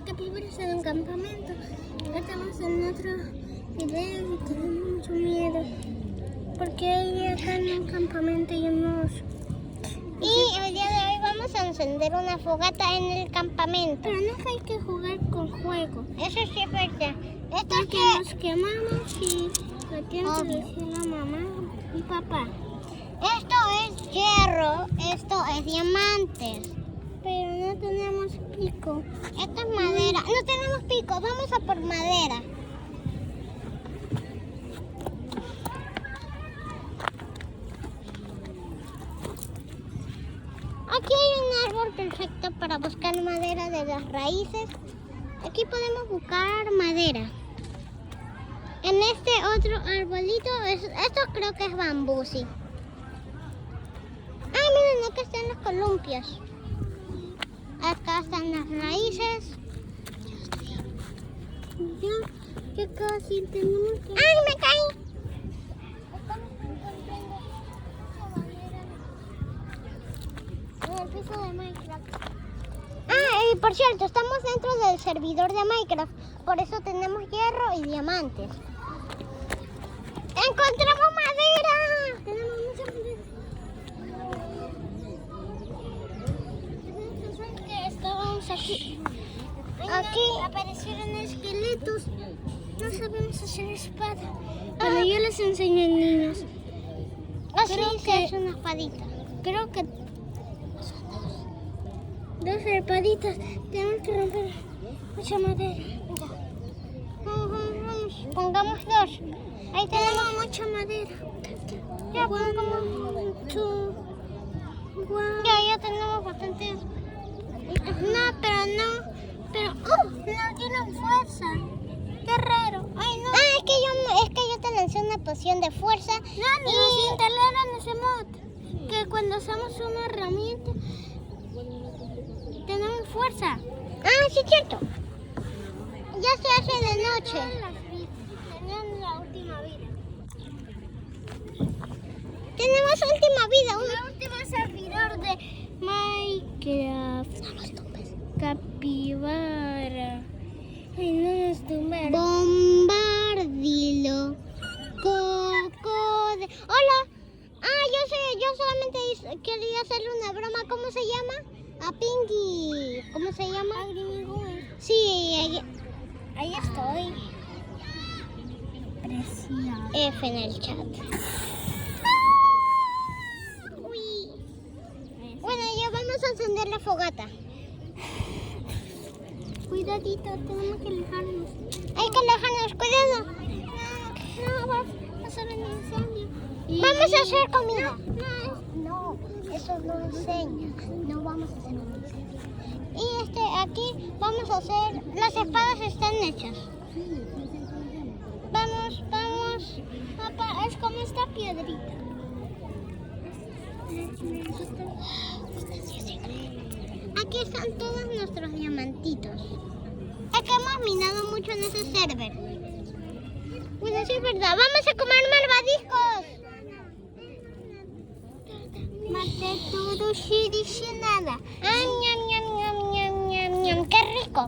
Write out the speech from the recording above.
capibaras en un campamento. Estamos en otro video y tenemos mucho miedo. Porque hay acá en un campamento y un oso. Y el día de hoy vamos a encender una fogata en el campamento. Pero nunca hay que jugar con juegos. Eso sí es verdad. Esto Porque es nos quemamos y lo tiene que decir la mamá y papá. Esto es hierro, esto es diamantes. Pero no tenemos pico. Esto es madera. No tenemos pico, vamos a por madera. Aquí hay un árbol perfecto para buscar madera de las raíces. Aquí podemos buscar madera. En este otro arbolito, esto creo que es bambú, sí. Ah, miren, acá están los columpios. Acá están las raíces. Ya casi tenemos que... ¡Ay, me caí! En el piso de Minecraft. Ah, y por cierto, estamos dentro del servidor de Minecraft. Por eso tenemos hierro y diamantes. ¡Encontramos madera! Tenemos mucha madera. Que estábamos aquí. Aquí. Aparecieron esqueletos. No sabemos hacer espada. Pero yo les enseño a niños. Así Creo se que- hace una espadita. Creo que dos espaditas. Tenemos que romper mucha madera. Vamos, pongamos dos. Ahí tenemos. Tenemos mucha madera. Ya, One, pongamos. two, one. Ya tenemos bastantes. No, pero no tienen fuerza. Qué raro. Ay, no. Ah, es que yo te lancé una poción de fuerza. No, nos instalaron ese mod. Que cuando usamos una herramienta tenemos fuerza. Ah, sí, cierto. Ya se hace de noche. Tenían la última vida. Tenemos última vida. La última servidor de Minecraft. No nos tumbes. Capibara. Ay, no nos tumbaron. Bombardilo. Hola. Ah, yo solamente quería hacerle una broma. ¿Cómo se llama? A Pinky. ¿Cómo se llama? Sí, Ahí estoy. Preciosa. F en el chat. Uy. Bueno, ya vamos a encender la fogata. Cuidadito, tenemos que alejarnos. Hay que alejarnos, cuidado. No, va a hacer un incendio. Vamos a hacer comida. No, Eso no enseña. No vamos a hacer un incendio. Y aquí vamos a hacer. Las espadas están hechas. Vamos. papá, es como esta piedrita. Aquí están todos nuestros diamantitos. Es que hemos minado mucho en ese server. Bueno, sí es verdad. Vamos a comer malvadiscos. Mate todo, shiri, nada. ¡Ñam, ñam, ñam, ñam, ñam, ñam! ¡Qué rico!